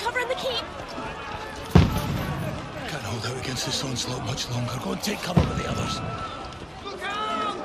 cover in the keep. Can't hold out against this onslaught much longer. Go and take cover with the others. Look out!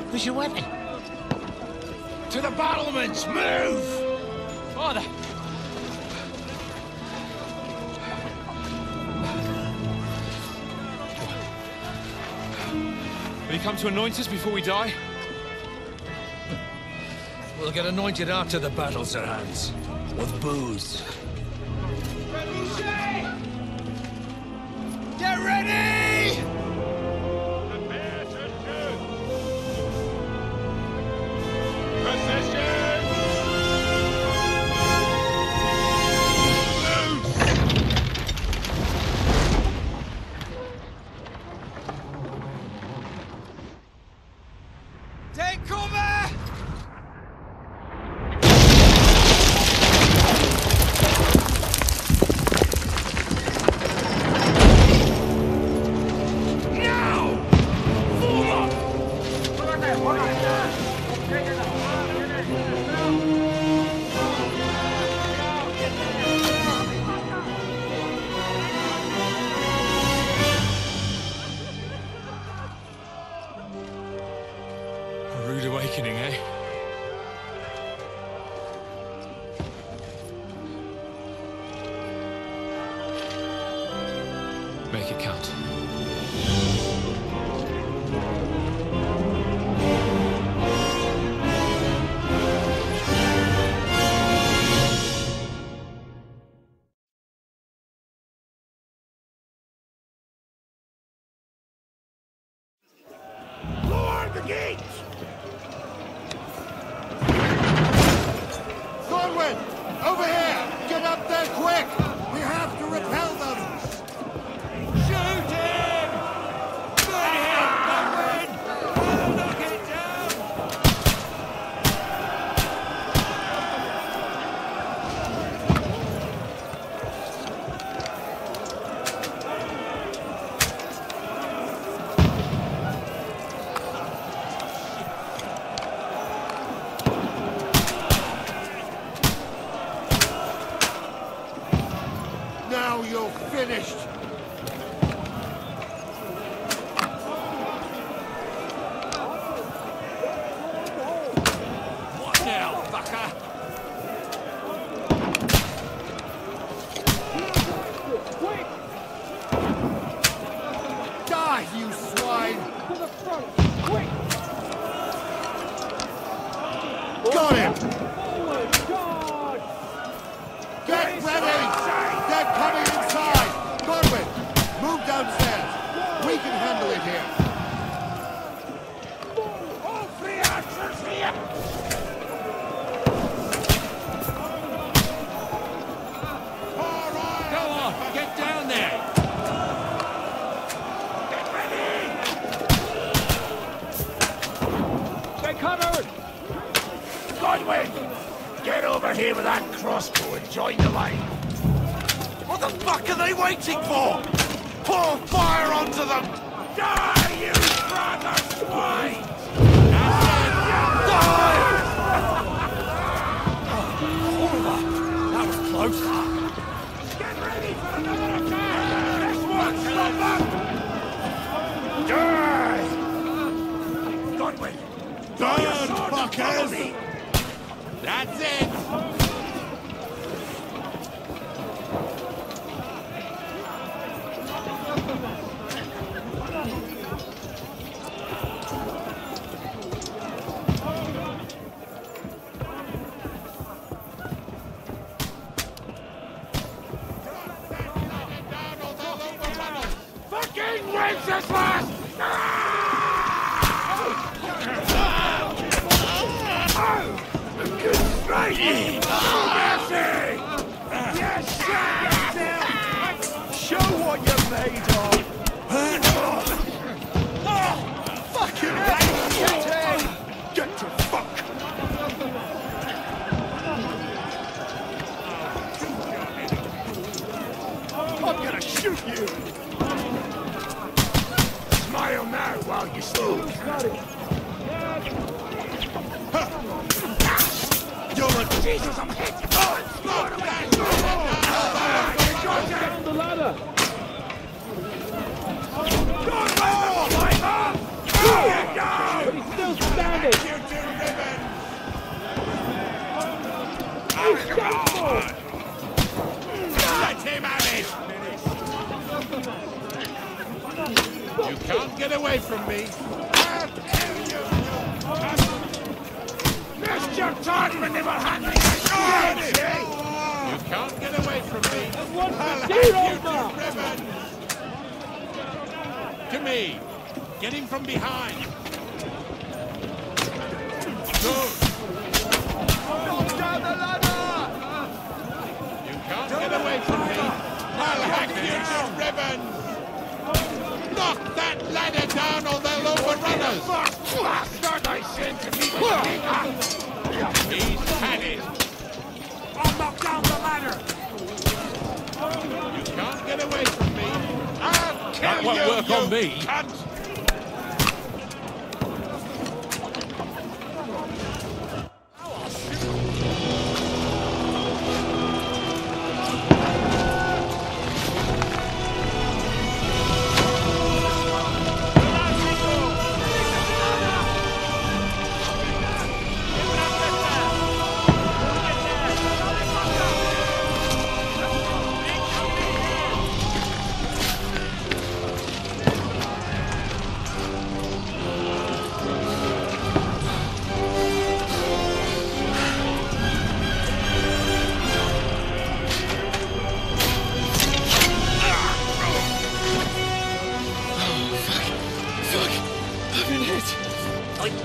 Where's your weapon? To the battlements! Move! Father! Will you come to anoint us before we die? We'll get anointed after the battle, Sir Hans. With booze. Get ready! Prepare to shoot! Position! Take cover! A rude awakening, eh? Make it count. Lower the gates! Thornwind! Over here! Get up there quick! We have to repel them! Shoot him! Good hit, Thornwind! I'll knock it down! Now you're finished! What now, fucker? Die, you swine! Got him! Get ready! They're coming inside! Godwin, move downstairs. We can handle it here. All three archers here! Go on, get down there! Get ready! Get covered! Godwin! Get over here with that crossbow and join the line! What the fuck are they waiting for? Pour fire onto them! Die, you brother swine! Die! That was close. Get ready for another attack! This one, stop them! Die! Godwin! Burn, Follow fuckers! me! That's it! Fucking Wenceslas! Good strike! No mercy! Yes, sir! Show made of. Fucking hell! Get to fuck! I'm gonna shoot you! Smile now while you still can. You're a Jesus, I'm hit! Oh, get on the ladder! But he's still standing! He's careful! Let him have it! You can't get away from me! I'll kill you! Missed your target, they were handling the sword! You can't get away from me! I'll have you to ribbons! To me! Get him from behind! Good! Down the ladder! You can't get away from me! I'll have you to ribbons! Knock that ladder down or they'll overrun us! Bastard, I sent to me! He's had it! I'll knock down the ladder! You can't get away from me! I'll kill That won't you, work you on me. cunt!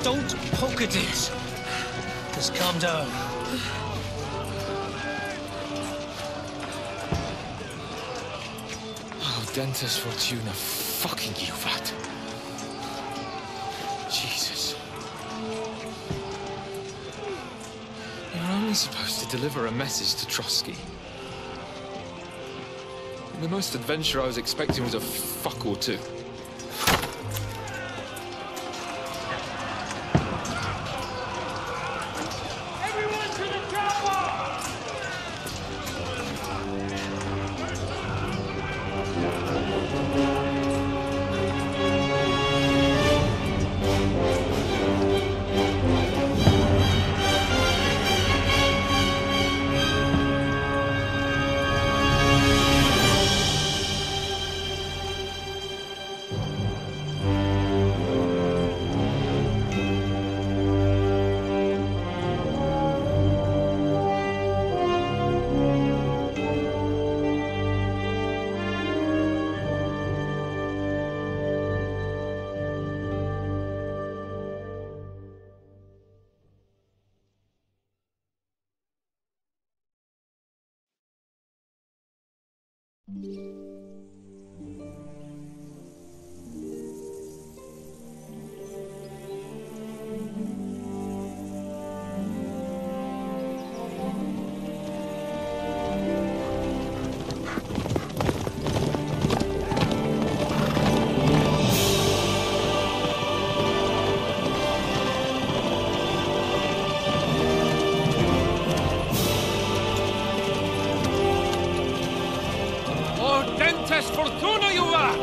Don't poke at it. Just calm down. Oh, Dentes Fortuna, fucking you, that. Jesus. You're only supposed to deliver a message to Trotsky. The most adventure I was expecting was a fuck or two. Fortuna, you rat!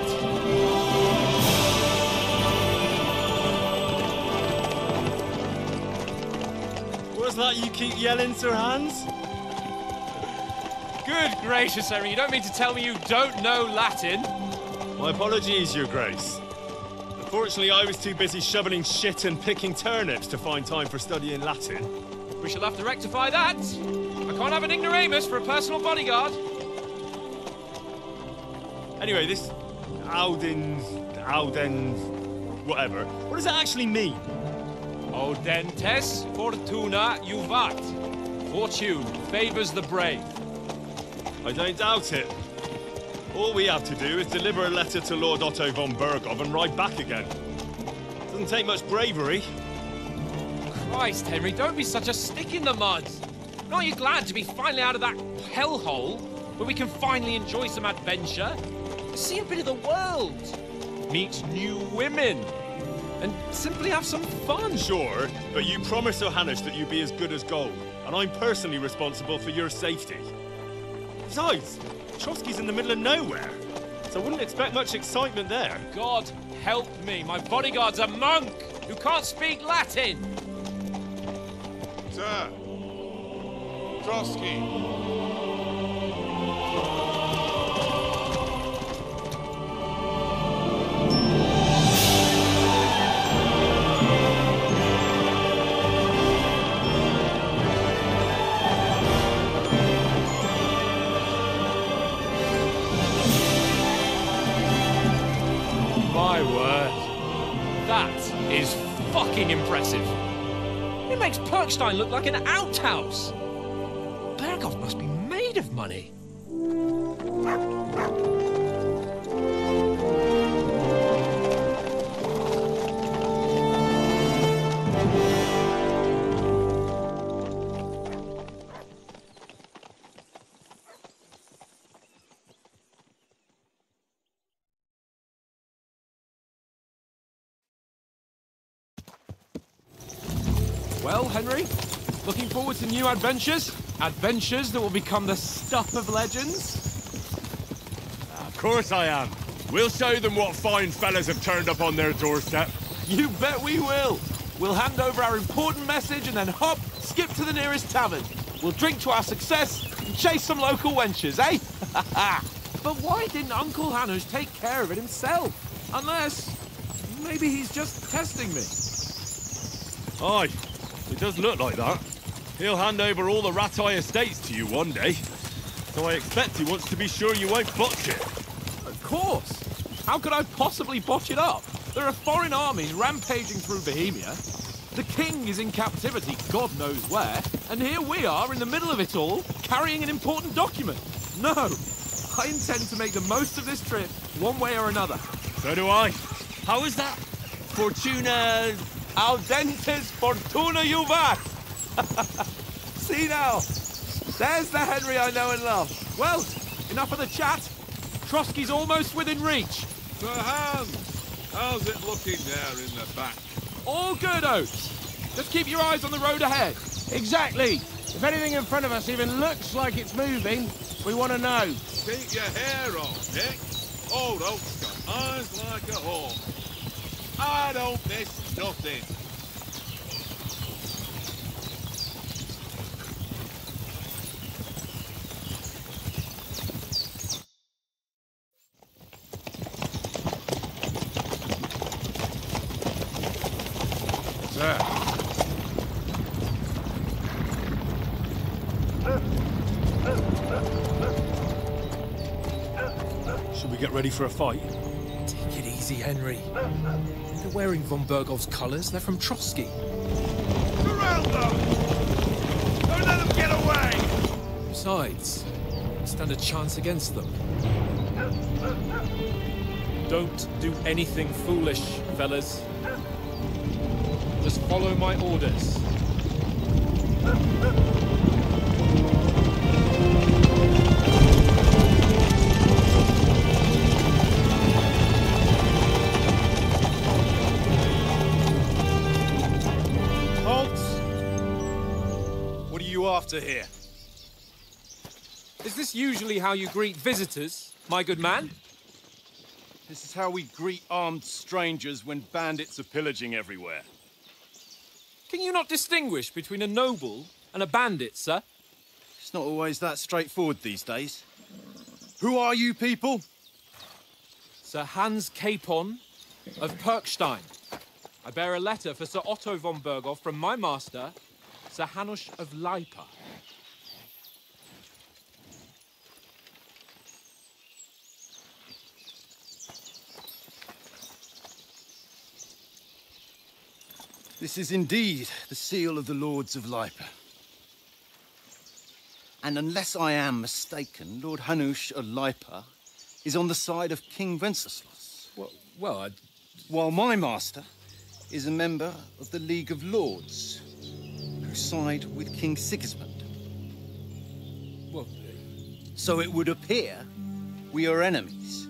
What's that you keep yelling, Sir Hans? Good gracious, Harry, you don't mean to tell me you don't know Latin? My apologies, Your Grace. Unfortunately, I was too busy shoveling shit and picking turnips to find time for studying Latin. We shall have to rectify that. I can't have an ignoramus for a personal bodyguard. Anyway, this Audens, whatever. What does that actually mean? Audentes Fortuna Juvat. Fortune favors the brave. I don't doubt it. All we have to do is deliver a letter to Lord Otto von Berghoff and ride back again. Doesn't take much bravery. Christ, Henry, don't be such a stick in the mud. Aren't you glad to be finally out of that hellhole where we can finally enjoy some adventure? See a bit of the world, meet new women, and simply have some fun. Sure, but you promised Johannes that you'd be as good as gold, and I'm personally responsible for your safety. Besides, Trotsky's in the middle of nowhere, so I wouldn't expect much excitement there. God help me, my bodyguard's a monk who can't speak Latin. Sir. Trotsky. My word. That is fucking impressive. It makes Perkstein look like an outhouse. Berghoff must be made of money. Well, Henry, looking forward to new adventures? Adventures that will become the stuff of legends? Of course I am. We'll show them what fine fellas have turned up on their doorstep. You bet we will. We'll hand over our important message and then hop, skip to the nearest tavern. We'll drink to our success and chase some local wenches, eh? But why didn't Uncle Hanush take care of it himself? Unless, maybe he's just testing me. Aye, it does look like that. He'll hand over all the Ratai estates to you one day. So I expect he wants to be sure you won't botch it. Of course. How could I possibly botch it up? There are foreign armies rampaging through Bohemia. The king is in captivity, God knows where. And here we are in the middle of it all, carrying an important document. No, I intend to make the most of this trip, one way or another. So do I. How is that? Fortuna... Audentes fortuna juvat! See now, there's the Henry I know and love. Well, enough of the chat. Trotsky's almost within reach. Sir Hans, how's it looking there in the back? All good, Oates. Just keep your eyes on the road ahead. Exactly. If anything in front of us even looks like it's moving, we want to know. Keep your hair on, Nick. Old Oak's got eyes like a hawk. I don't miss nothing. Sir. Should we get ready for a fight? Take it easy, Henry. They're wearing von Berghoff's colours. They're from Trotsky. Surround them! Don't let them get away! Besides, we stand a chance against them. Don't do anything foolish, fellas. Just follow my orders. After here. Is this usually how you greet visitors, my good man? This is how we greet armed strangers when bandits are pillaging everywhere. Can you not distinguish between a noble and a bandit, sir? It's not always that straightforward these days. Who are you people? Sir Hans Capon of Perkstein. I bear a letter for Sir Otto von Berghoff from my master, Sir Hanush of Lipa. This is indeed the seal of the Lords of Lipa. And unless I am mistaken, Lord Hanush of Lipa is on the side of King Wenceslas. Well, While my master is a member of the League of Lords, who side with King Sigismund. Well... So it would appear we are enemies.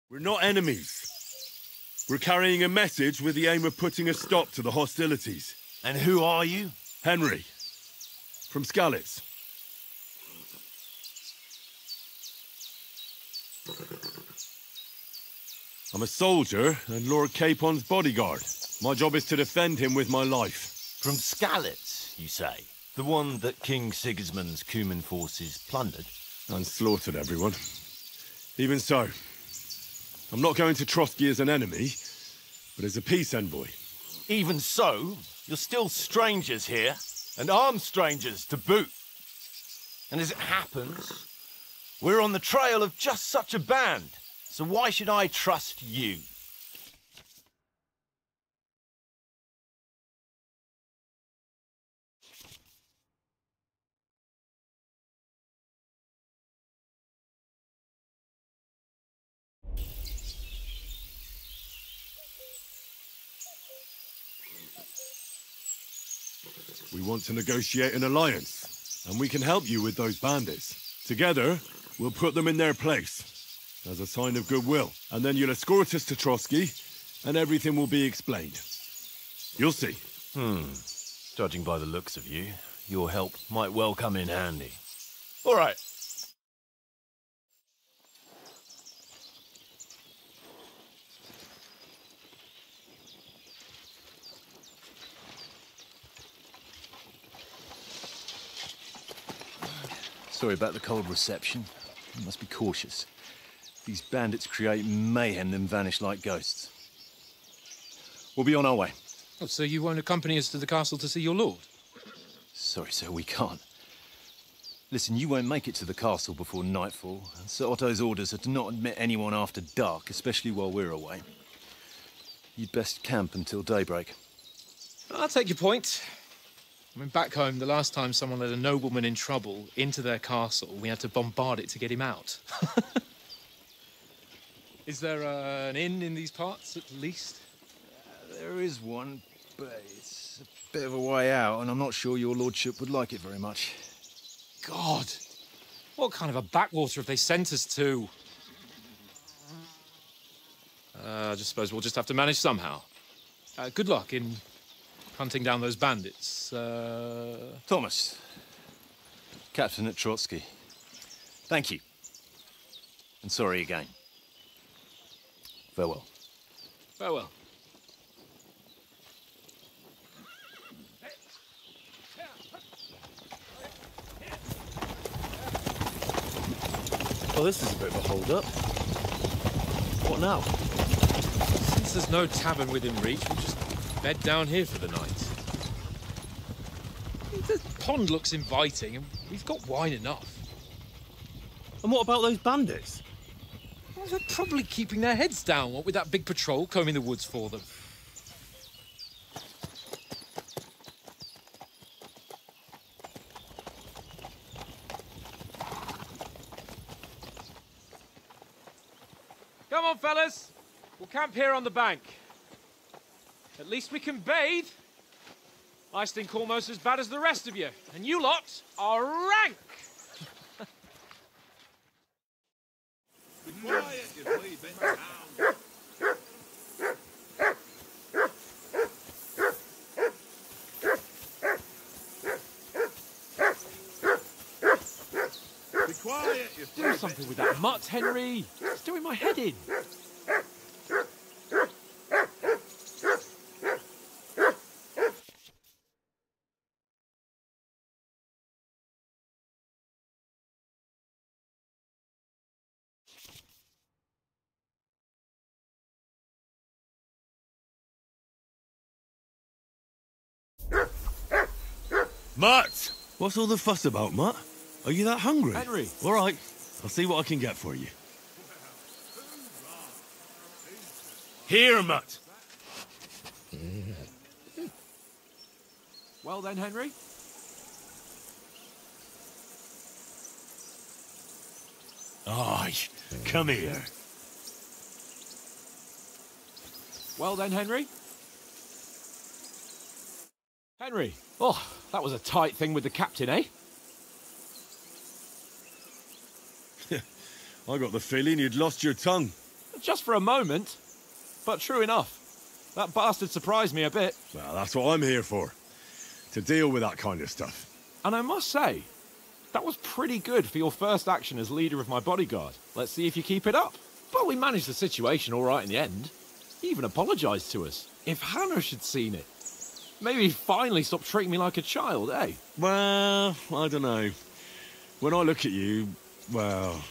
We're not enemies. We're carrying a message with the aim of putting a stop to the hostilities. And who are you? Henry, from Skalitz. I'm a soldier and Lord Capon's bodyguard. My job is to defend him with my life. From Skalitz, you say? The one that King Sigismund's Cuman forces plundered? And slaughtered everyone. Even so, I'm not going to Trotsky as an enemy, but as a peace envoy. Even so, you're still strangers here, and armed strangers to boot. And as it happens, we're on the trail of just such a band, so why should I trust you? We want to negotiate an alliance, and we can help you with those bandits. Together, we'll put them in their place, as a sign of goodwill. And then you'll escort us to Trotsky, and everything will be explained. You'll see. Judging by the looks of you, your help might well come in handy. All right. Sorry about the cold reception. You must be cautious. These bandits create mayhem, then vanish like ghosts. We'll be on our way. Oh, so you won't accompany us to the castle to see your lord? Sorry, sir, we can't. Listen, you won't make it to the castle before nightfall. Sir Otto's orders are to not admit anyone after dark, especially while we're away. You'd best camp until daybreak. I'll take your point. I mean, back home, the last time someone let a nobleman in trouble into their castle, we had to bombard it to get him out. Is there an inn in these parts, at least? There is one, but it's a bit of a way out, and I'm not sure your lordship would like it very much. God! What kind of a backwater have they sent us to? I just suppose we'll just have to manage somehow. Good luck in hunting down those bandits. Thomas, captain at Trotsky. Thank you. And sorry again. Farewell. Farewell. Well, this is a bit of a hold-up. What now? Since there's no tavern within reach, we'll just bed down here for the night. The pond looks inviting, and we've got wine enough. And what about those bandits? Well, they're probably keeping their heads down, what with that big patrol combing the woods for them. Come on, fellas. We'll camp here on the bank. At least we can bathe. I stink almost as bad as the rest of you, and you lot are rank. Be quiet, you bleeding hound. Be quiet, you Do something with that mutt, Henry. It's doing my head in. Mutt! What's all the fuss about, Mutt? Are you that hungry? Henry. All right, I'll see what I can get for you. Here, Mutt. Well then, Henry? Aye, come here. Well then, Henry? Henry! Oh, that was a tight thing with the captain, eh? I got the feeling you'd lost your tongue. Just for a moment. But true enough. That bastard surprised me a bit. Well, that's what I'm here for. To deal with that kind of stuff. And I must say, that was pretty good for your first action as leader of my bodyguard. Let's see if you keep it up. But we managed the situation all right in the end. He even apologised to us. If Hanush had seen it, maybe he'd finally stop treating me like a child, eh? Well, I don't know. When I look at you, well,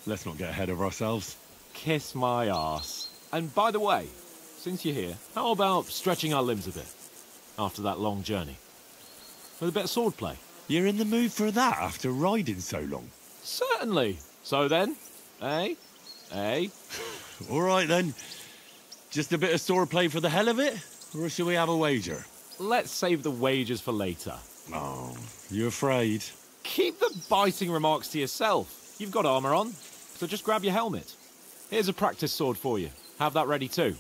let's not get ahead of ourselves. Kiss my arse. And by the way, since you're here, how about stretching our limbs a bit after that long journey? With a bit of swordplay. You're in the mood for that after riding so long? Certainly. So then, eh? Eh? All right then. Just a bit of swordplay for the hell of it? Or shall we have a wager? Let's save the wagers for later. Oh, you afraid? Keep the biting remarks to yourself. You've got armour on, so just grab your helmet. Here's a practice sword for you. Have that ready too.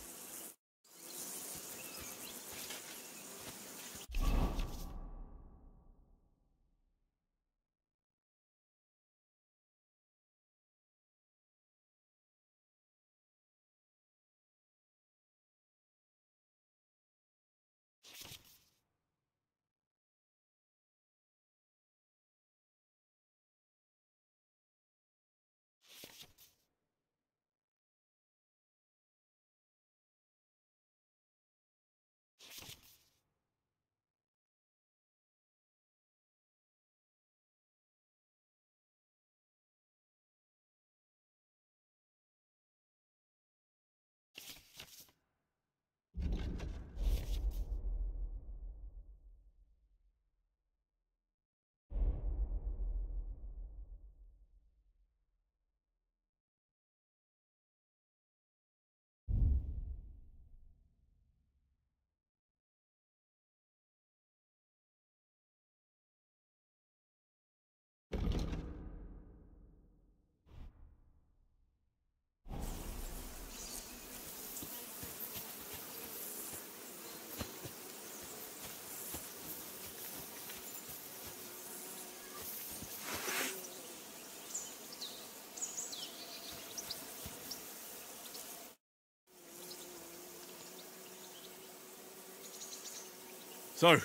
So,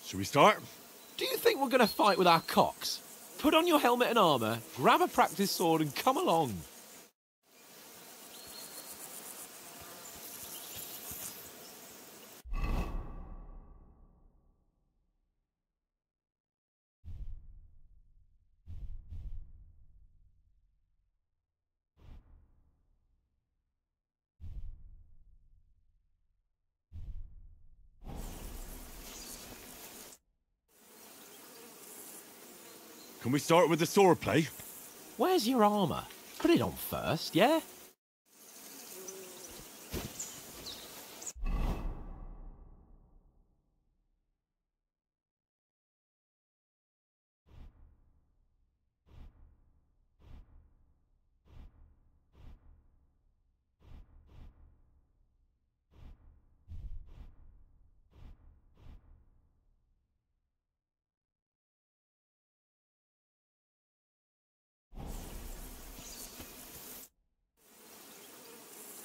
shall we start? Do you think we're going to fight with our cocks? Put on your helmet and armour, grab a practice sword and come along. Can we start with the swordplay? Where's your armour? Put it on first, yeah?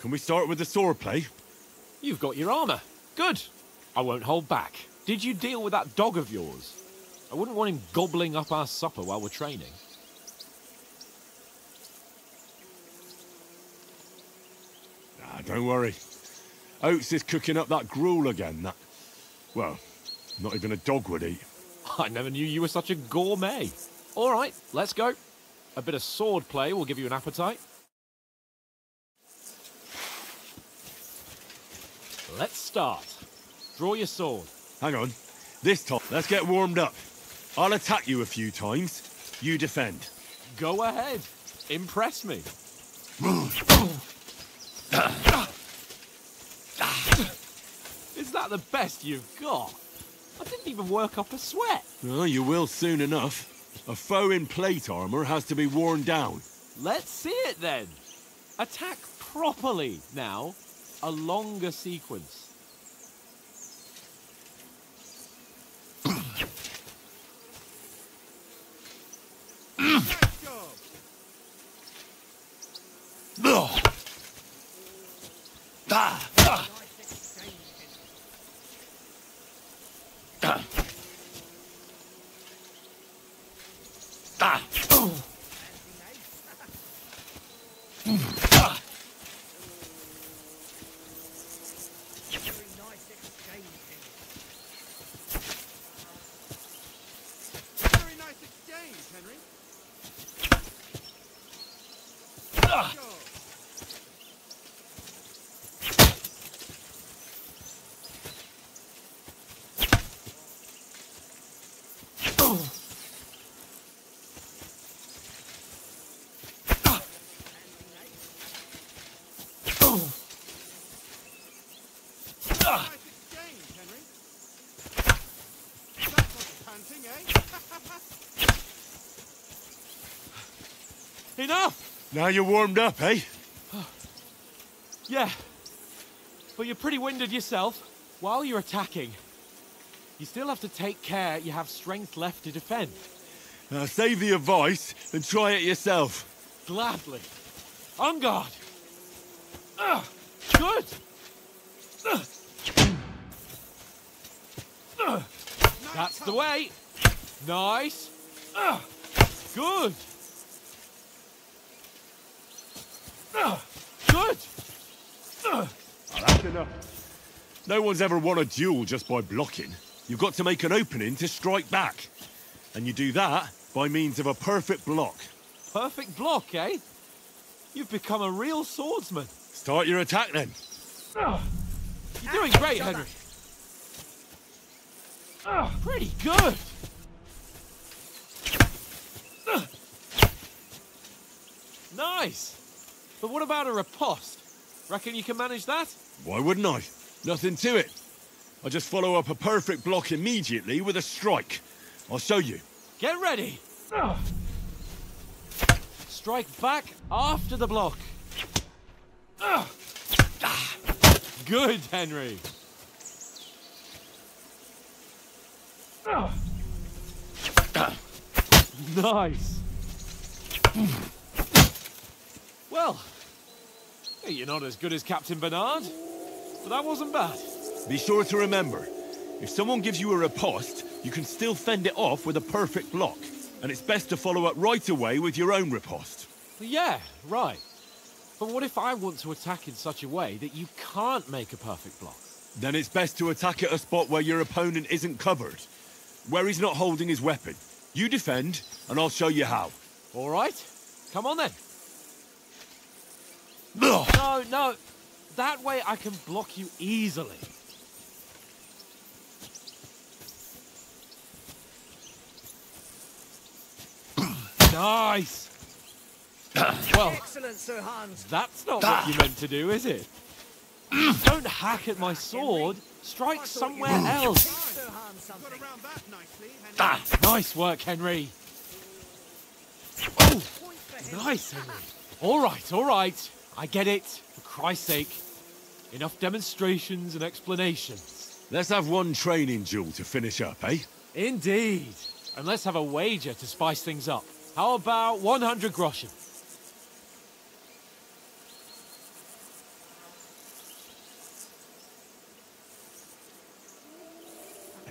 Can we start with the swordplay? You've got your armour. Good. I won't hold back. Did you deal with that dog of yours? I wouldn't want him gobbling up our supper while we're training. Ah, don't worry. Oates is cooking up that gruel again, that... Well, not even a dog would eat. I never knew you were such a gourmet. All right, let's go. A bit of sword play will give you an appetite. Let's start. Draw your sword. Hang on. This time, let's get warmed up. I'll attack you a few times. You defend. Go ahead. Impress me. Is that the best you've got? I didn't even work up a sweat. Oh, you will soon enough. A foe in plate armor has to be worn down. Let's see it then. Attack properly now. A longer sequence. Enough! Now you're warmed up, eh? Yeah. But you're pretty winded yourself. While you're attacking, you still have to take care you have strength left to defend. Now save the advice and try it yourself. Gladly. On guard. Good. That's the way. Nice. Good. Good. That's enough. No one's ever won a duel just by blocking. You've got to make an opening to strike back. And you do that by means of a perfect block. Perfect block, eh? You've become a real swordsman. Start your attack then. You're doing great, Henry. Pretty good. Nice. But what about a riposte? Reckon you can manage that? Why wouldn't I? Nothing to it. I just follow up a perfect block immediately with a strike. I'll show you. Get ready. Strike back after the block. Good, Henry. Nice. Well, you're not as good as Captain Bernard, but that wasn't bad. Be sure to remember, if someone gives you a riposte, you can still fend it off with a perfect block. And it's best to follow up right away with your own riposte. Yeah, right. But what if I want to attack in such a way that you can't make a perfect block? Then it's best to attack at a spot where your opponent isn't covered. Where he's not holding his weapon. You defend, and I'll show you how. All right. Come on then. No. That way I can block you easily. Nice. Well, excellent, Sir Hans. That's not what you meant to do, is it? Don't hack at my sword. Strike somewhere else. Nice work, Henry. Oh, nice, Henry. All right. I get it. For Christ's sake. Enough demonstrations and explanations. Let's have one training duel to finish up, eh? Indeed. And let's have a wager to spice things up. How about 100 groschen?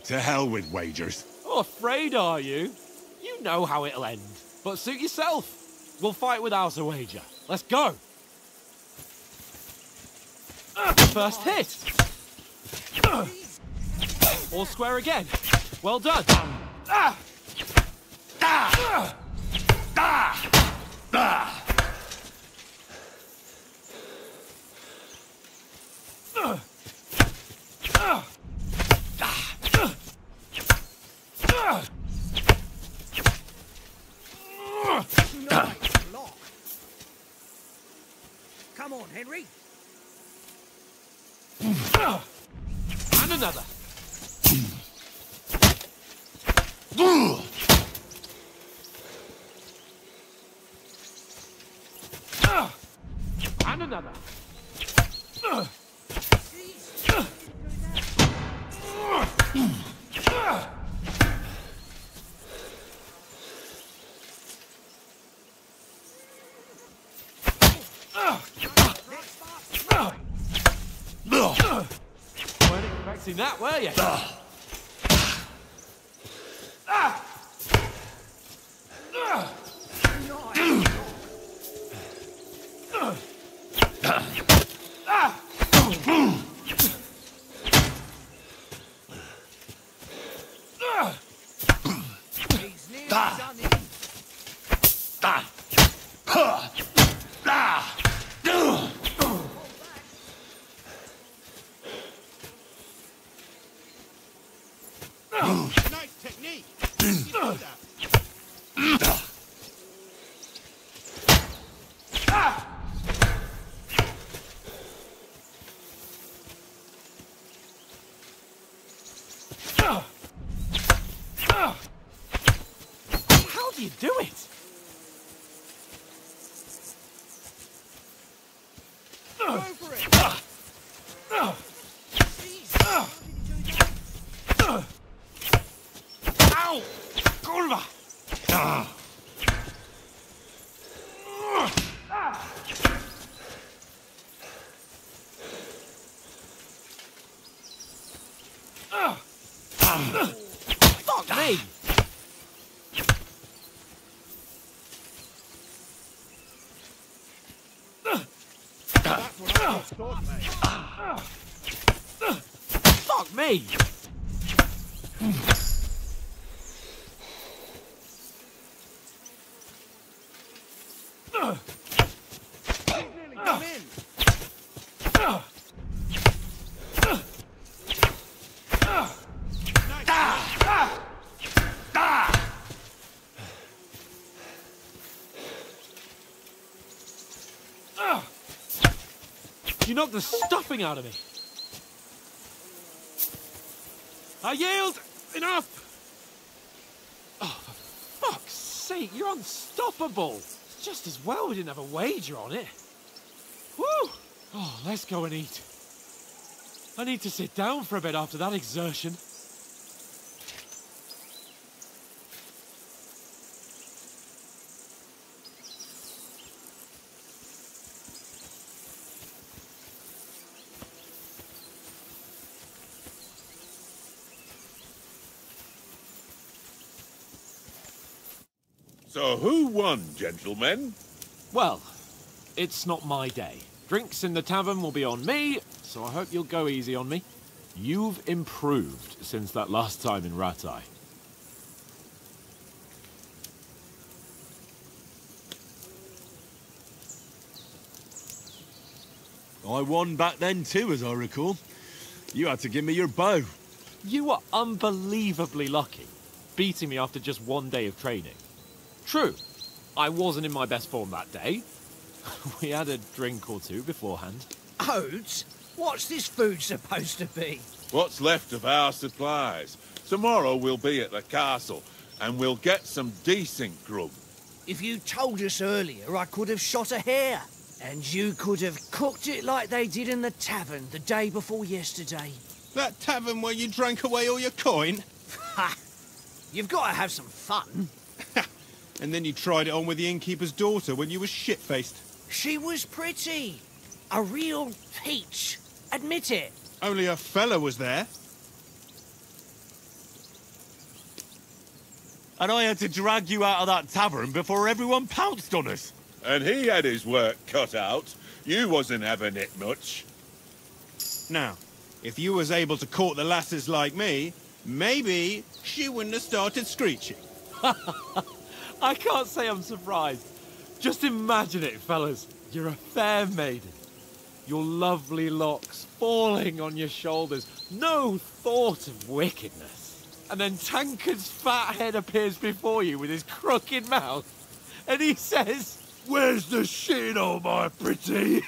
To hell with wagers. Oh, afraid are you? You know how it'll end. But suit yourself. We'll fight without a wager. Let's go. First hit. All square again. Well done. on, Henry. And another. And another. Weren't expecting that, were you? Nice technique. You do that. How do you do it? Go for it. Ow! Kurwa! Fuck me! That's what I thought, mate. Fuck me! Nearly come in. You knocked the stuffing out of me. I yield! Enough! Oh, for fuck's sake, you're unstoppable! It's just as well we didn't have a wager on it. Woo! Oh, let's go and eat. I need to sit down for a bit after that exertion. So who won, gentlemen? Well, it's not my day. Drinks in the tavern will be on me, so I hope you'll go easy on me. You've improved since that last time in Ratai. I won back then too, as I recall. You had to give me your bow. You were unbelievably lucky, beating me after just one day of training. True, I wasn't in my best form that day. We had a drink or two beforehand. Oats? What's this food supposed to be? What's left of our supplies. Tomorrow we'll be at the castle, and we'll get some decent grub. If you told us earlier, I could have shot a hare. And you could have cooked it like they did in the tavern the day before yesterday. That tavern where you drank away all your coin? Ha! You've got to have some fun. And then you tried it on with the innkeeper's daughter when you were shit-faced. She was pretty. A real peach. Admit it. Only a fella was there. And I had to drag you out of that tavern before everyone pounced on us. And he had his work cut out. You wasn't having it much. Now, if you was able to court the lasses like me, maybe she wouldn't have started screeching. I can't say I'm surprised. Just imagine it, fellas. You're a fair maiden. Your lovely locks falling on your shoulders. No thought of wickedness. And then Tankard's fat head appears before you with his crooked mouth. And he says, "Where's the shit, oh my pretty?"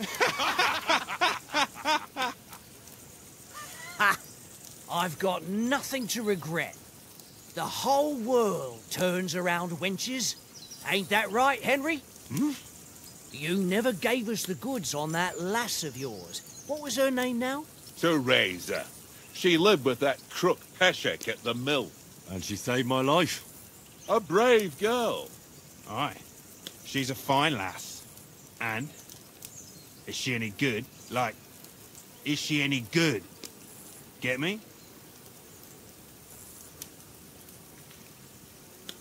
Ha! I've got nothing to regret. The whole world turns around wenches. Ain't that right, Henry? Hmm? You never gave us the goods on that lass of yours. What was her name now? Teresa. She lived with that crook Peshek at the mill. And she saved my life. A brave girl. Aye. She's a fine lass. And? Is she any good? Like, is she any good? Get me?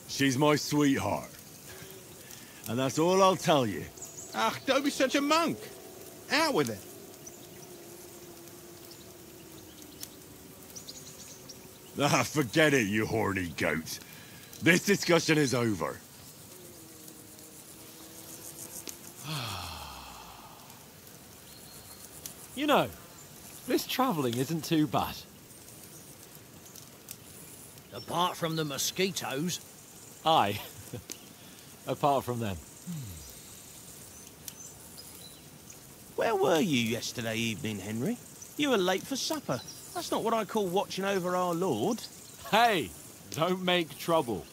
She's my sweetheart. And that's all I'll tell you. Ah, don't be such a monk. Out with it. Ah, forget it, you horny goat. This discussion is over. You know, this travelling isn't too bad. Apart from the mosquitoes. Aye. Apart from them. Where were you yesterday evening, Henry? You were late for supper. That's not what I call watching over our Lord. Hey, don't make trouble.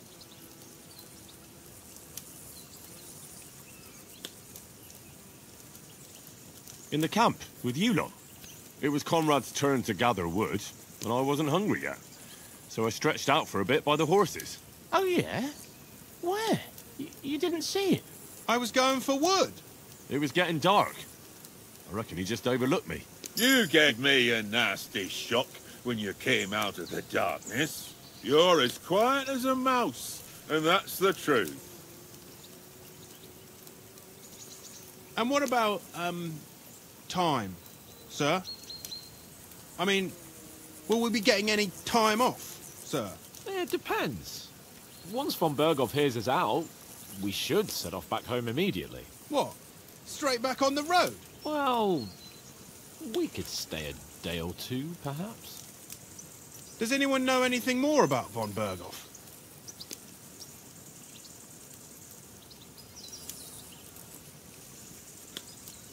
In the camp, with you lot. It was Conrad's turn to gather wood, and I wasn't hungry yet. So I stretched out for a bit by the horses. Oh, yeah? Where? You didn't see it? I was going for wood. It was getting dark. I reckon he just overlooked me. You gave me a nasty shock when you came out of the darkness. You're as quiet as a mouse, and that's the truth. And what about, time, sir? I mean, will we be getting any time off, sir? It depends. Once von Berghoff hears us out, we should set off back home immediately. What? Straight back on the road? Well, we could stay a day or two, perhaps. Does anyone know anything more about von Berghoff?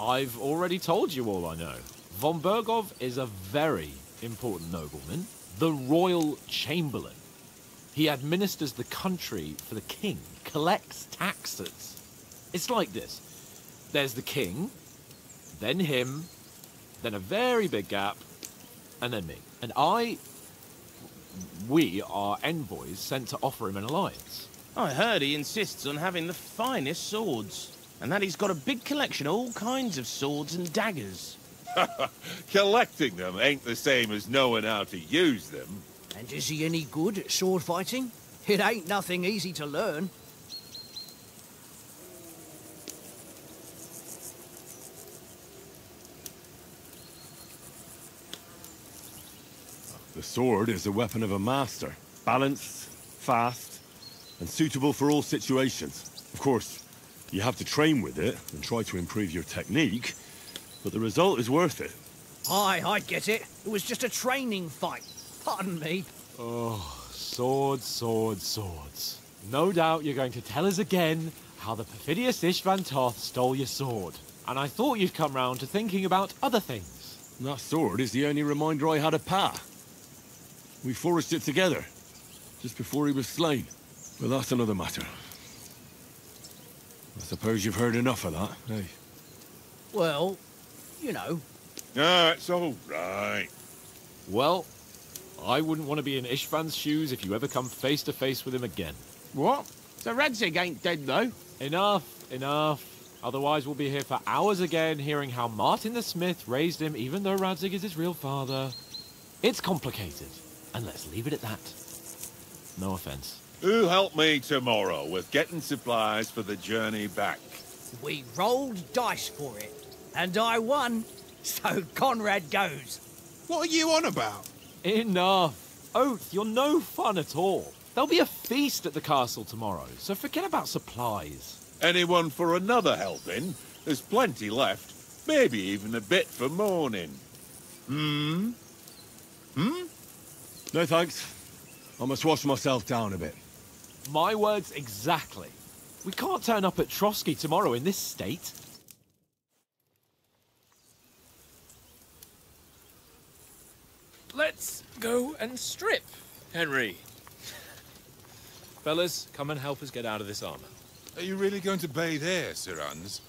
I've already told you all I know. Von Berghoff is a very important nobleman, the royal chamberlain. He administers the country for the king, collects taxes. It's like this. There's the king, then him, then a very big gap, and then me. And we are envoys sent to offer him an alliance. I heard he insists on having the finest swords, and that he's got a big collection of all kinds of swords and daggers. Collecting them ain't the same as knowing how to use them. And is he any good at sword fighting? It ain't nothing easy to learn. The sword is the weapon of a master. Balanced, fast, and suitable for all situations. Of course, you have to train with it and try to improve your technique, but the result is worth it. Aye, I get it. It was just a training fight. Pardon me. Oh, swords, swords, swords. No doubt you're going to tell us again how the perfidious Ishvan Toth stole your sword. And I thought you'd come round to thinking about other things. That sword is the only reminder I had of Pa. We forged it together, just before he was slain. But that's another matter. I suppose you've heard enough of that, eh? Well, you know. It's all right. Well, I wouldn't want to be in Ishvan's shoes if you ever come face to face with him again. What? So Radzig ain't dead, though? Enough, enough. Otherwise we'll be here for hours again, hearing how Martin the Smith raised him, even though Radzig is his real father. It's complicated, and let's leave it at that. No offense. Who'll help me tomorrow with getting supplies for the journey back? We rolled dice for it, and I won, so Conrad goes. What are you on about? Enough. Oath, you're no fun at all. There'll be a feast at the castle tomorrow, so forget about supplies. Anyone for another helping? There's plenty left. Maybe even a bit for morning. No thanks. I must wash myself down a bit. My words exactly. We can't turn up at Trotsky tomorrow in this state. let's go and strip, Henry. Fellas, come and help us get out of this armor. Are you really going to bathe here, Sir Hans?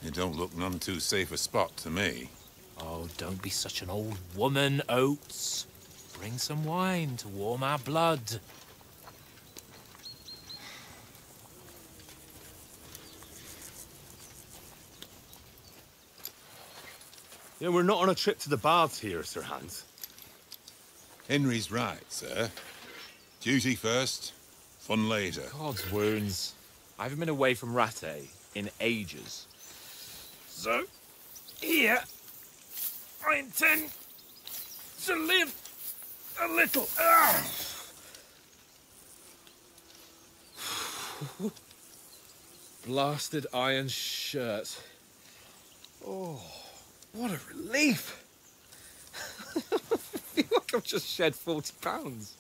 It don't look none too safe a spot to me. Oh, don't be such an old woman, Oates. Bring some wine to warm our blood. Yeah, we're not on a trip to the baths here, Sir Hans. Henry's right, sir. Duty first, fun later. God's wounds. I haven't been away from Rattay in ages. So, here, I intend to live a little. Blasted iron shirt. Oh, what a relief. I feel like I've just shed 40 pounds.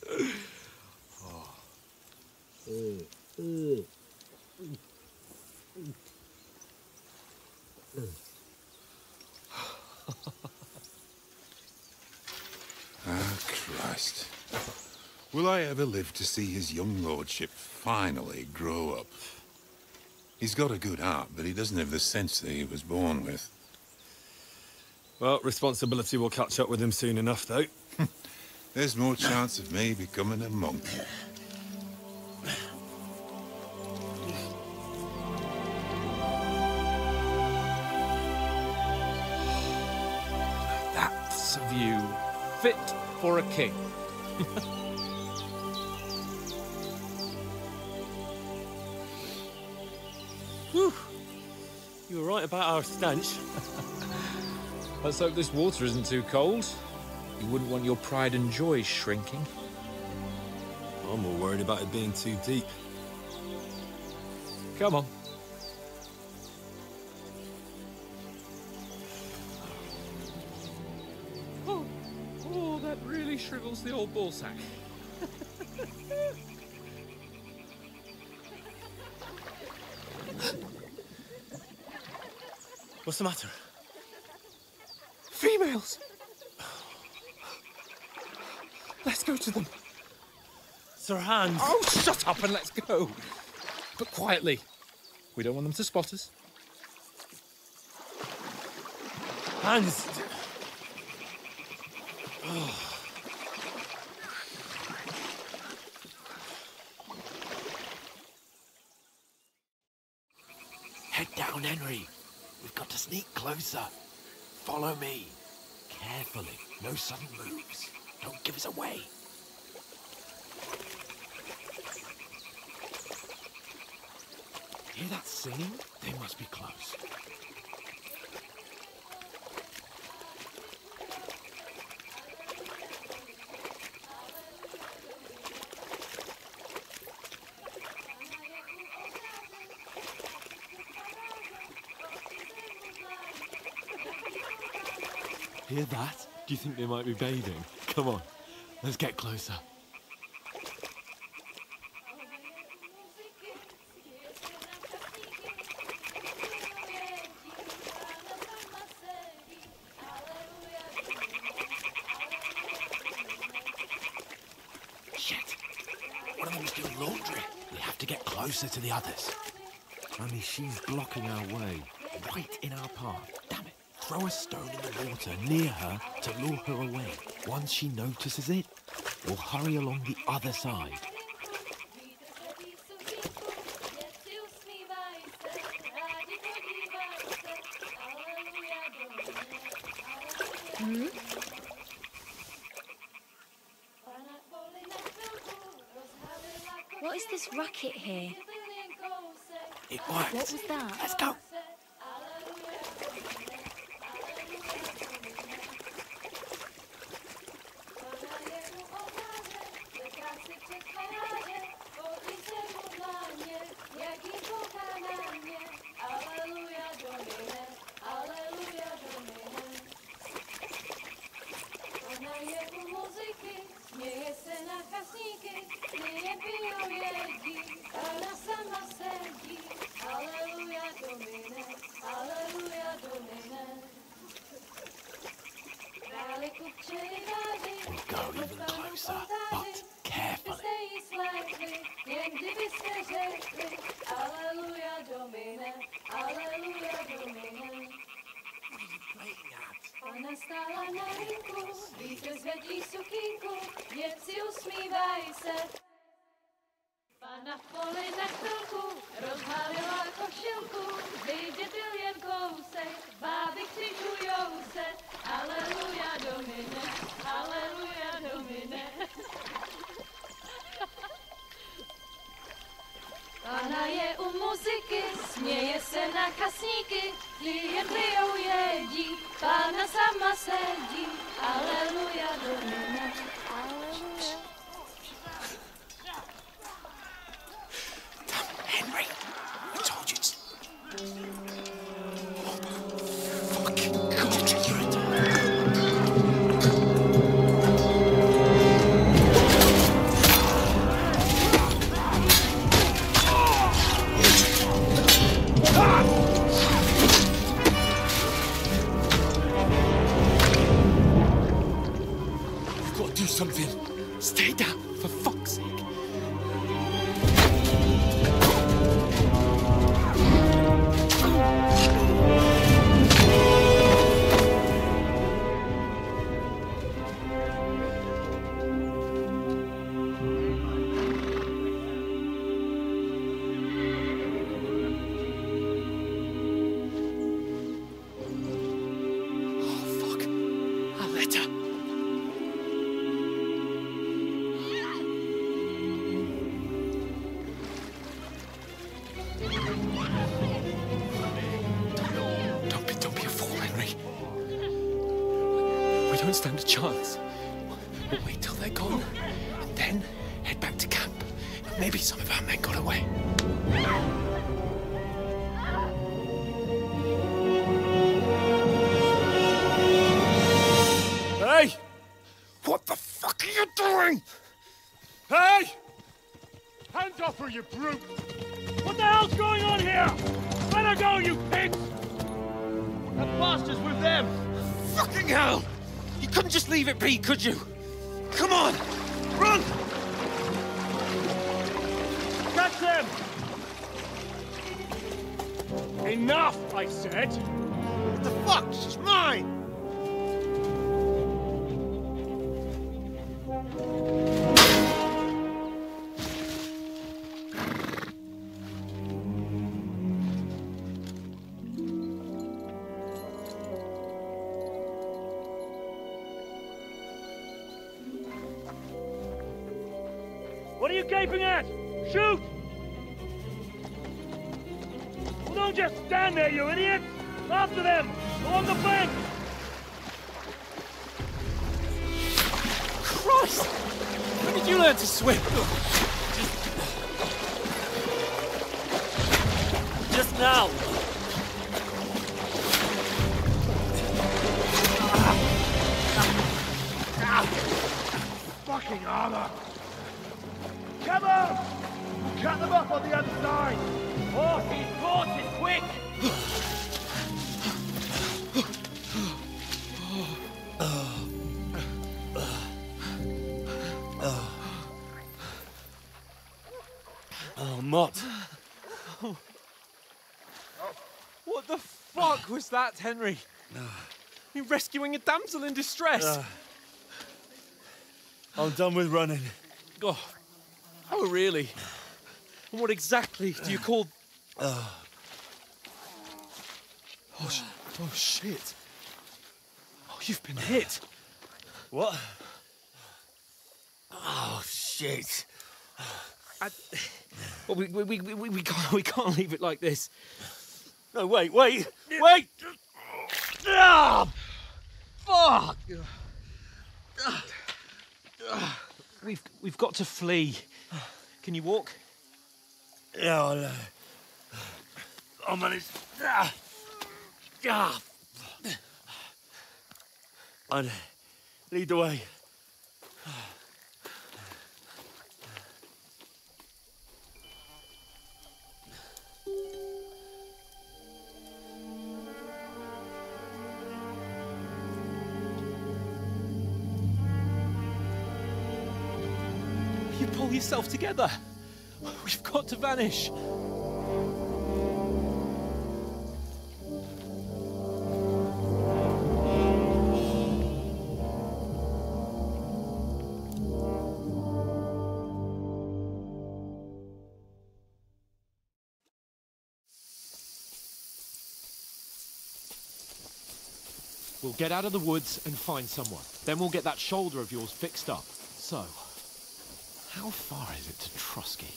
Ah, Christ. Will I ever live to see his young lordship finally grow up? He's got a good heart, but he doesn't have the sense that he was born with. Well, responsibility will catch up with him soon enough, though. There's more chance of me becoming a monk. That's a view fit for a king. Whew. You were right about our stench. Let's hope this water isn't too cold. You wouldn't want your pride and joy shrinking. I'm more worried about it being too deep. Come on. Oh, that really shrivels the old ballsack. What's the matter? Females! Let's go to them. Sir Hans! Oh, shut up and let's go. But quietly. We don't want them to spot us. Hans! Head down, Henry. We've got to sneak closer. Follow me. Carefully. No sudden moves. Don't give us away. Hear that singing? They must be close. Hear that? Do you think they might be bathing? Come on, let's get closer. Shit! One of them's doing laundry. We have to get closer to the others. Only she's blocking our way, right in our path. Damn it. Throw a stone in the water near her to lure her away. Once she notices it, we'll hurry along the other side. What is this racket here? It worked. What was that? Let's go. Aleluja, Domine. Žena stála na rynku, vítr zvedí sukínku, děvci usmívají se. Pana v poli na chvilku rozhálila košilku, vydětil jen kousek, báby křižujou se. Aleluja Domine, aleluja Domine. Pana je u muziky, směje se na kasníky, klienty lijou jedí, Pána sama sedí. Aleluja Domine, aleluja. Henry, I told you to... Fucking God, you're a... You've got to do something. Stay down, for fuck's sake. Don't stand a chance. We'll wait till they're gone, and then head back to camp. Maybe some of our men got away. Hey! What the fuck are you doing? Hey! Hands off her, you brute! What the hell's going on here? Let her go, you pigs! That bastard's with them! Fucking hell! You couldn't just leave it be, could you? Come on! Run! Catch them! Enough, I said! What the fuck? She's mine! What are you gaping at? Shoot! Well, don't just stand there, you idiots! After them! Along the bank! Christ! When did you learn to swim? Just now! Fucking armor! Come on! Cut them up on the other side! Horses, horses, quick! Oh, Mott. What the fuck was that, Henry? You rescuing a damsel in distress? I'm done with running. Oh, really? And what exactly do you call... Oh, shit. Oh, you've been hit. What? Oh, shit. Well, we can't leave it like this. No, wait! Ah! Fuck! We've got to flee. Can you walk? Yeah, I know. I'll manage. I'd lead the way. You pull yourself together. We've got to vanish. We'll get out of the woods and find someone. Then we'll get that shoulder of yours fixed up. So, how far is it to Trotsky?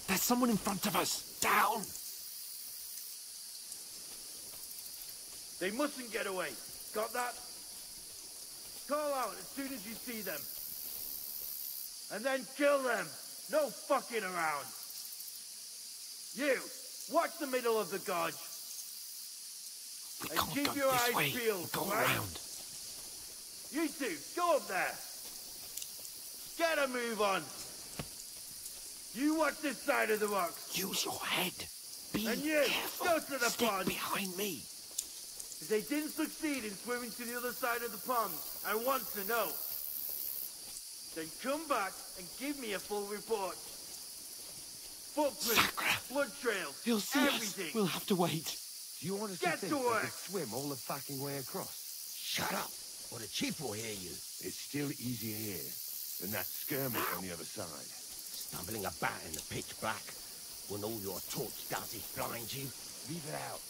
There's someone in front of us! Down! They mustn't get away. Got that? Call out as soon as you see them. And then kill them. No fucking around. You, watch the middle of the gorge. And keep your eyes peeled. Go right? around. You two, go up there. Get a move on. You watch this side of the rocks. Use your head. Be and you, careful. go to the Stick pond. behind me. If they didn't succeed in swimming to the other side of the pond, I want to know. Then come back and give me a full report. Footprints, blood trails, He'll see everything. us. We'll have to wait. Do you want us Get to think to they work. could swim all the fucking way across? Shut up, or the chief will hear you. It's still easier here than that skirmish on the other side. Stumbling about in the pitch black, when all your torch does is blind you. Leave it out.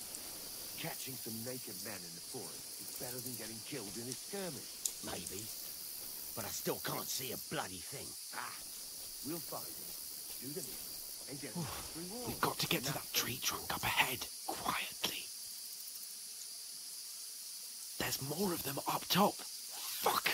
Catching some naked men in the forest is better than getting killed in a skirmish. Maybe, but I still can't see a bloody thing. We'll find him, do the mission, and get him through walls. We've got to get to that tree trunk up ahead, quietly. There's more of them up top. Fuck!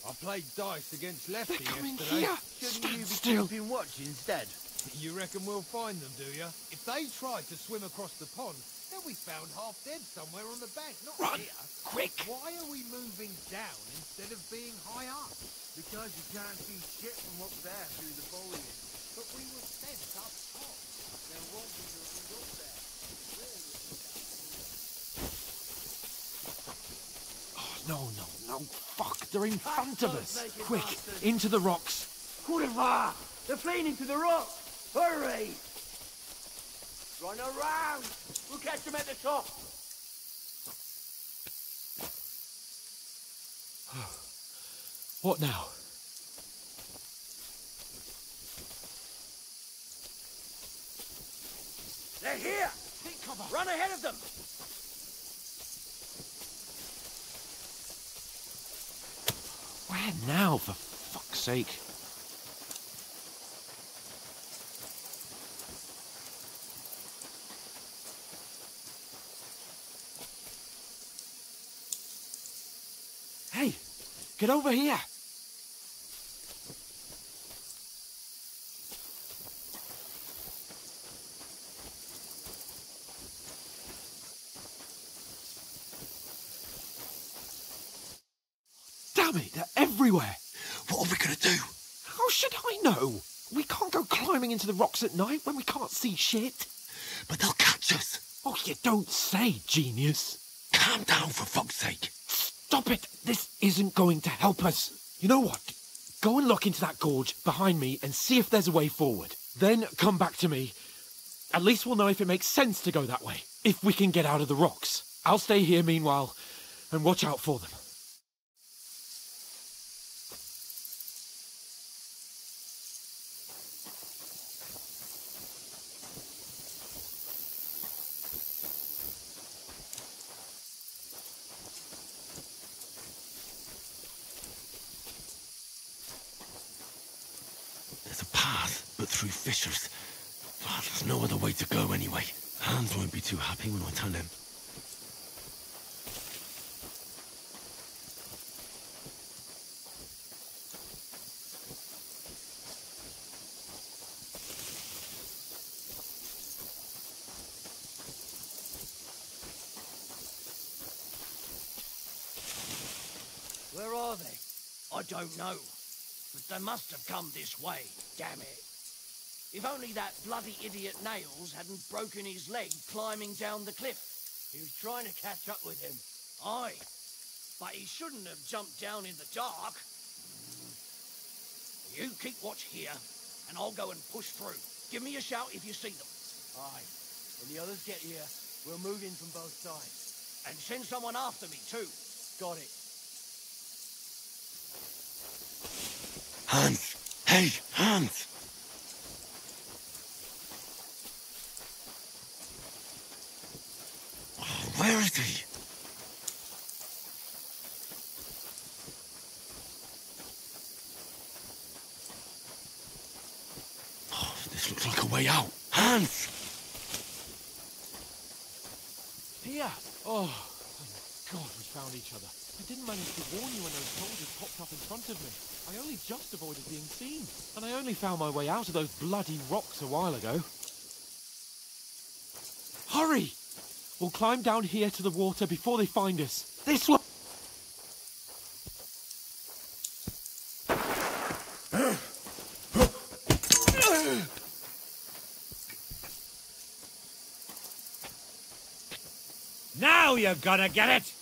I played dice against Lefty They're coming yesterday. here. Shouldn't Stand you be still. keeping watch instead? You reckon we'll find them, do you? If they tried to swim across the pond, they'll be found half dead somewhere on the bank, not Run! here. Quick! Why are we moving down instead of being high up? Because you can't see shit from up there through the foliage. But we were sent up top. There won't be nothing up there. Oh, no. Fuck, they're in front of us. naked Quick, bastards. into the rocks. Kurva! They're fleeing into the rocks! Hurry! Run around! We'll catch them at the top! What now? They're here! Take cover. Run ahead of them! Where now, for fuck's sake? Hey, get over here. Damn it, they're everywhere. What are we gonna do? How should I know? We can't go climbing into the rocks at night when we can't see shit. But they'll catch us. Oh, you don't say, genius. Calm down, for fuck's sake. Stop it. This isn't going to help us. You know what? Go and look into that gorge behind me and see if there's a way forward. Then come back to me. At least we'll know if it makes sense to go that way. If we can get out of the rocks. I'll stay here meanwhile and watch out for them. There's a path, but through fissures. Oh, there's no other way to go anyway. Hans won't be too happy when I tell him. Where are they? I don't know. But they must have come this way, damn it. If only that bloody idiot Nails hadn't broken his leg climbing down the cliff. He was trying to catch up with him. Aye. but he shouldn't have jumped down in the dark. You keep watch here, and I'll go and push through. Give me a shout if you see them. Aye. When the others get here, we'll move in from both sides. And send someone after me, too. Got it. Hans! Hey, Hans! Where is he? Oh, this looks like a way out. Hans! Here! Oh, thank God we found each other. I didn't manage to warn you when those soldiers popped up in front of me. I only just avoided being seen. And I only found my way out of those bloody rocks a while ago. Hurry! We'll climb down here to the water before they find us. This way! Now you're gonna get it!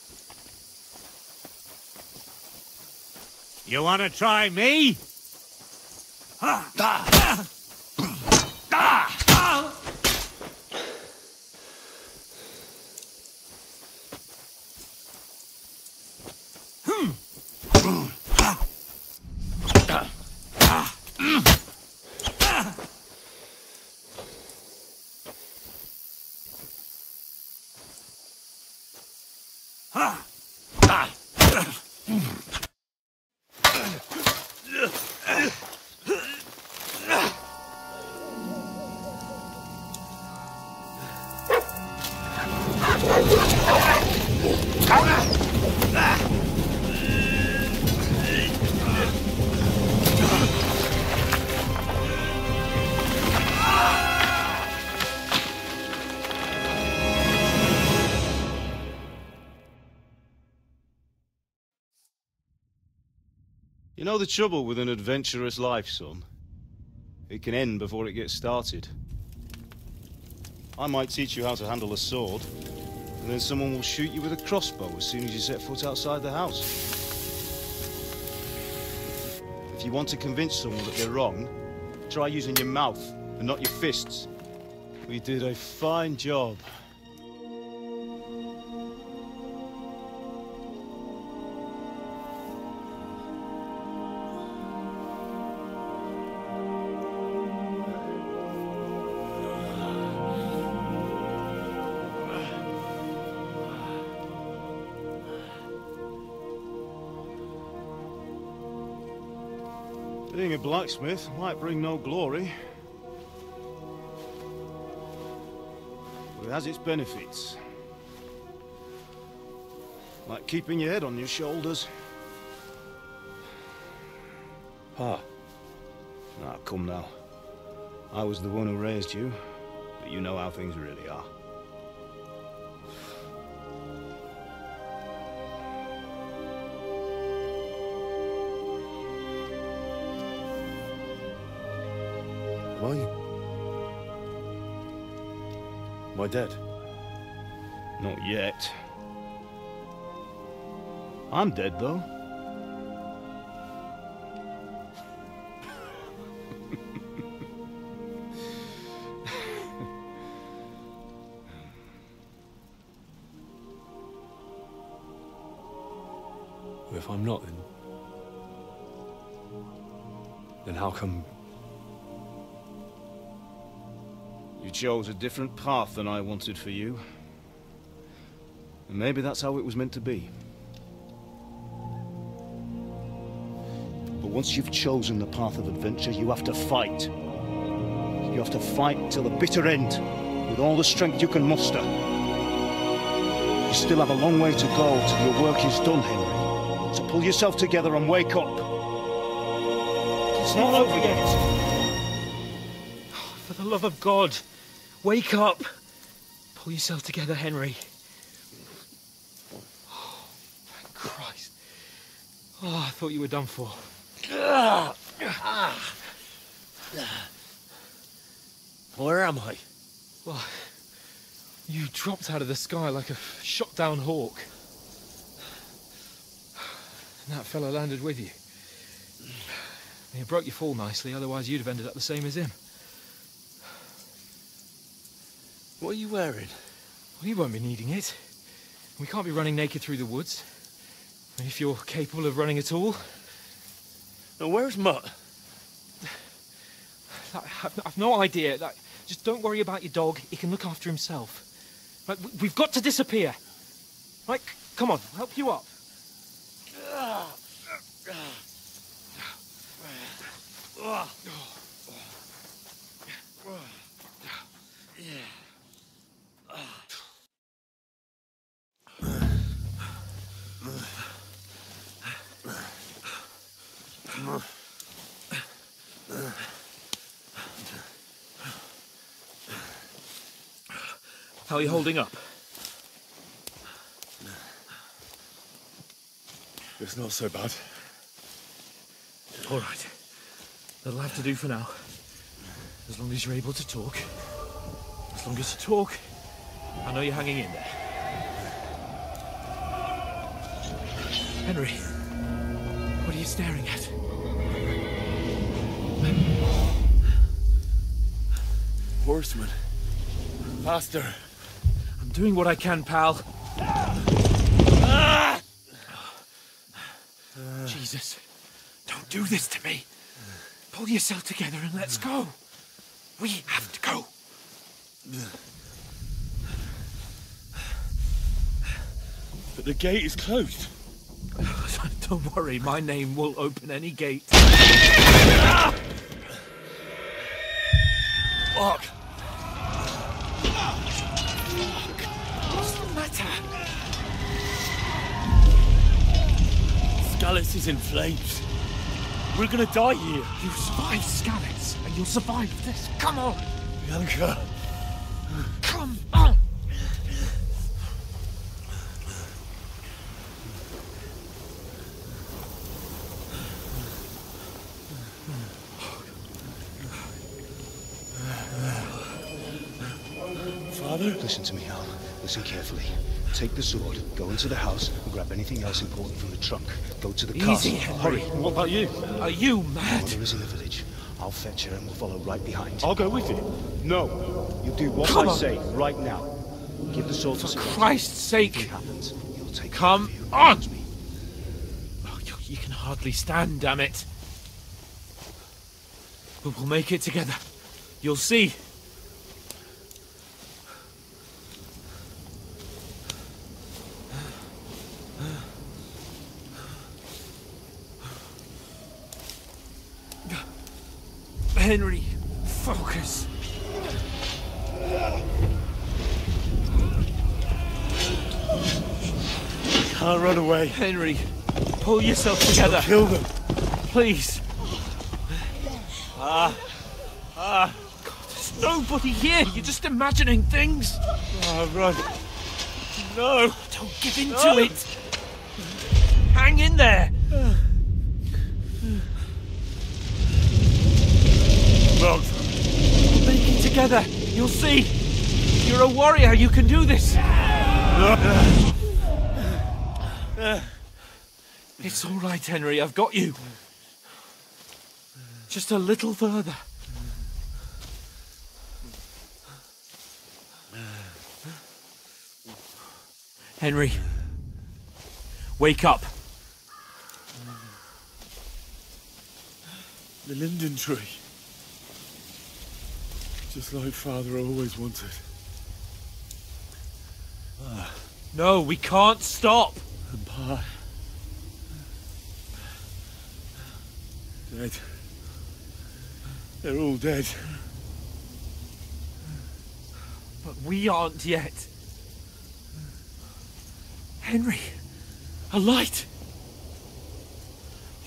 You wanna try me? You know the trouble with an adventurous life, son? It can end before it gets started. I might teach you how to handle a sword, and then someone will shoot you with a crossbow as soon as you set foot outside the house. If you want to convince someone that they're wrong, try using your mouth and not your fists. We did a fine job. Being a blacksmith might bring no glory, but it has its benefits. Like keeping your head on your shoulders. Pa. Now, come now. I was the one who raised you, but you know how things really are. Am I dead? Not yet. I'm dead, though. If I'm not, then how come... You chose a different path than I wanted for you. And maybe that's how it was meant to be. But once you've chosen the path of adventure, you have to fight. You have to fight till the bitter end, with all the strength you can muster. You still have a long way to go till your work is done, Henry. So pull yourself together and wake up. It's not over yet. For the love of God, wake up! Pull yourself together, Henry. Oh, thank Christ. Oh, I thought you were done for. Where am I? Well, you dropped out of the sky like a shot-down hawk. And that fella landed with you. You broke your fall nicely, otherwise you'd have ended up the same as him. What are you wearing? Well, you won't be needing it. We can't be running naked through the woods. If you're capable of running at all. Now, where's Mutt? I've no idea. Just don't worry about your dog. He can look after himself. Right, we've got to disappear. Right, come on, I'll help you up. How are you holding up? It's not so bad. All right. That'll have to do for now. As long as you're able to talk. As long as you talk, I know you're hanging in there. Henry, what are you staring at? Horseman. Faster. I'm doing what I can, pal. Jesus, don't do this to me. Pull yourself together and let's go. We have to go. But the gate is closed. Don't worry, my name will open any gate. Fuck! What's the matter? Skalitz is in flames. We're gonna die here. You survived Skalitz, and you'll survive this. Come on! Bianca! Come on! Father? Listen to me, Hal. Listen carefully. Take the sword, go into the house, and grab anything else important from the trunk. Go to the castle. Easy, Henry. Hurry. What about you? Are you mad? Mother is in the village. I'll fetch her and we'll follow right behind. I'll go with you. No. You do what I say right now. Give the sword to For Christ's sake. If anything happens, you'll take Come care of you. on! Oh, you can hardly stand, damn it. But we'll make it together. You'll see. Henry, focus. Can't run away. Henry, pull yourself together. I'll kill them. Please. God, there's nobody here. You're just imagining things. Run. No. Don't give in to it. Hang in there. Wrong. We'll make it together. You'll see. You're a warrior. You can do this. It's all right, Henry. I've got you. Just a little further. Henry, wake up. The linden tree. Just like Father always wanted. No, we can't stop. And Pa. Dead. They're all dead. But we aren't yet. Henry, a light.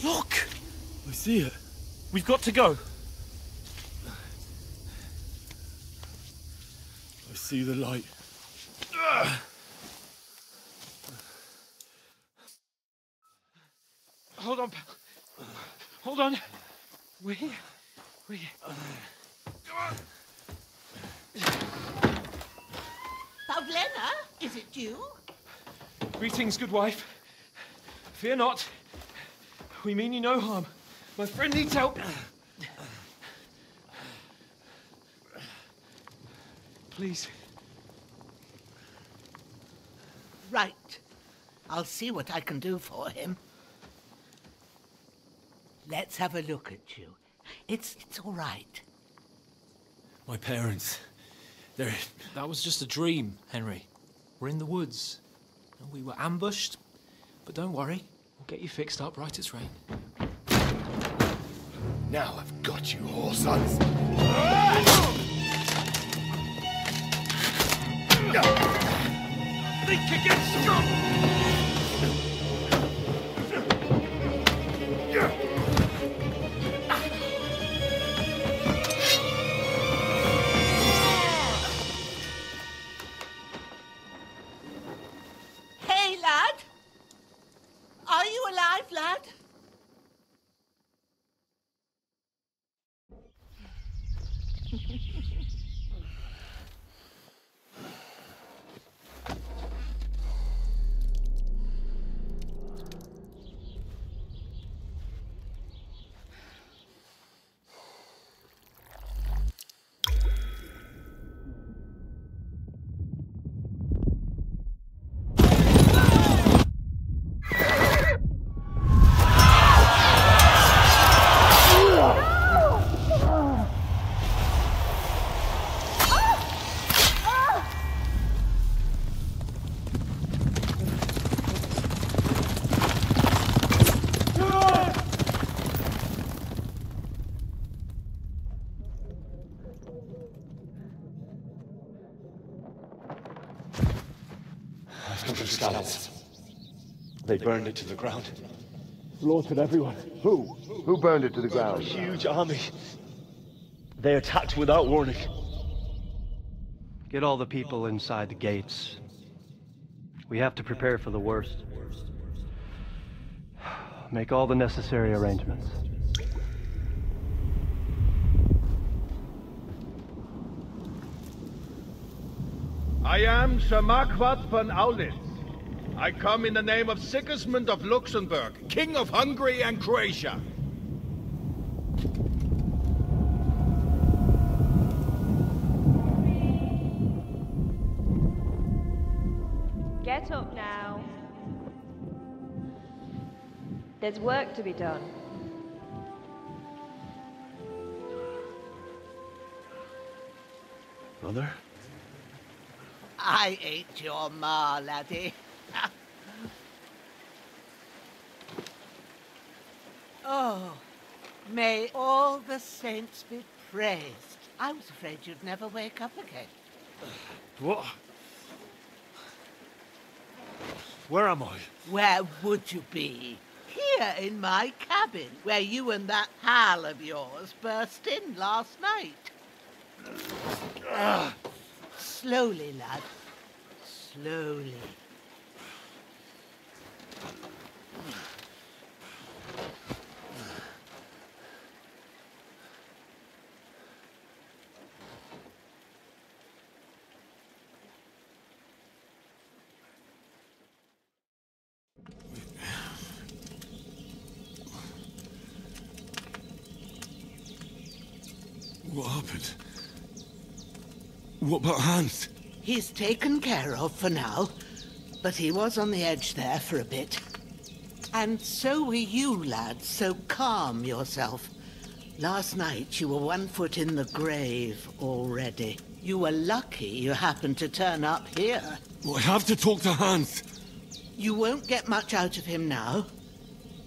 Look. I see it. We've got to go. I see the light. Hold on, pal. Hold on. We're here. We're here. Pavlena, is it you? Greetings, good wife. Fear not. We mean you no harm. My friend needs help. Please. Right. I'll see what I can do for him. Let's have a look at you. It's all right. My parents. They're... That was just a dream, Henry. We're in the woods. And we were ambushed. But don't worry. We'll get you fixed up right as rain. Now I've got you, whoresons. Think against Scott! Hey, lad! Are you alive, lad? They burned it to the ground. Slaughtered everyone. Who? Who burned it to the A ground? huge army. They attacked without warning. Get all the people inside the gates. We have to prepare for the worst. Make all the necessary arrangements. I am Sir Marquardt von Aulitz. I come in the name of Sigismund of Luxembourg, King of Hungary and Croatia. Get up now. There's work to be done. Mother? I ain't your ma, laddie. Oh, may all the saints be praised. I was afraid you'd never wake up again. What? Where am I? Where would you be? Here in my cabin, where you and that pal of yours burst in last night. Slowly, lad. Slowly. What happened? What about Hans? He's taken care of for now, but he was on the edge there for a bit. And so were you, lad, so calm yourself. Last night you were 1 foot in the grave already. You were lucky you happened to turn up here. Well, I have to talk to Hans. You won't get much out of him now.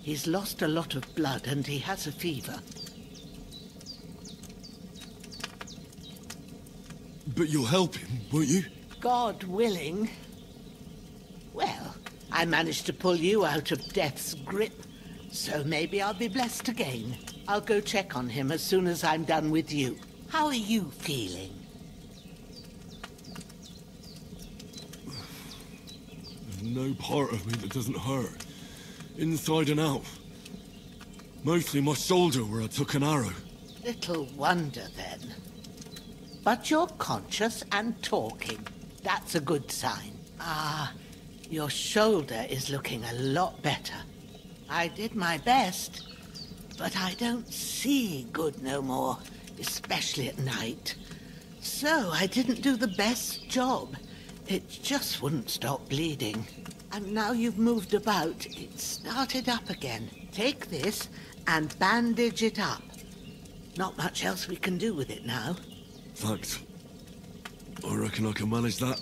He's lost a lot of blood and he has a fever. But you'll help him, won't you? God willing. Well, I managed to pull you out of death's grip, so maybe I'll be blessed again. I'll go check on him as soon as I'm done with you. How are you feeling? There's no part of me that doesn't hurt. Inside and out. Mostly my shoulder where I took an arrow. Little wonder then. But you're conscious and talking. That's a good sign. Ah, your shoulder is looking a lot better. I did my best, but I don't see good no more, especially at night. So I didn't do the best job. It just wouldn't stop bleeding. And now you've moved about, it started up again. Take this and bandage it up. Not much else we can do with it now. Thanks. I reckon I can manage that.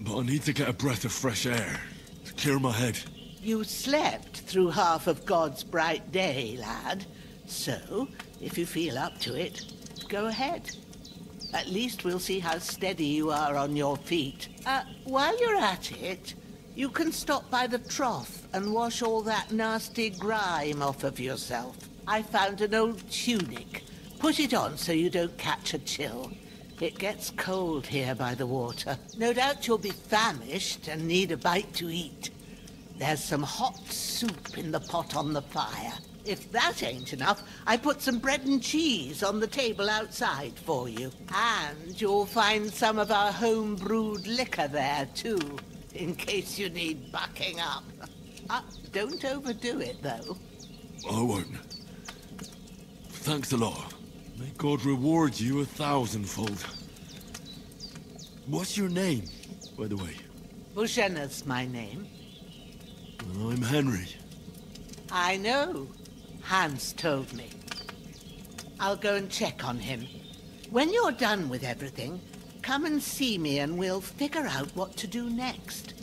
But I need to get a breath of fresh air to clear my head. You slept through half of God's bright day, lad. So, if you feel up to it, go ahead. At least we'll see how steady you are on your feet. While you're at it, you can stop by the trough and wash all that nasty grime off of yourself. I found an old tunic. Put it on so you don't catch a chill. It gets cold here by the water. No doubt you'll be famished and need a bite to eat. There's some hot soup in the pot on the fire. If that ain't enough, I put some bread and cheese on the table outside for you. And you'll find some of our home-brewed liquor there, too, in case you need bucking up. Don't overdo it, though. I won't. Thanks a lot. May God reward you 1,000-fold. What's your name, by the way? Bushenna's my name. I'm Henry. I know. Hans told me. I'll go and check on him. When you're done with everything, come and see me and we'll figure out what to do next.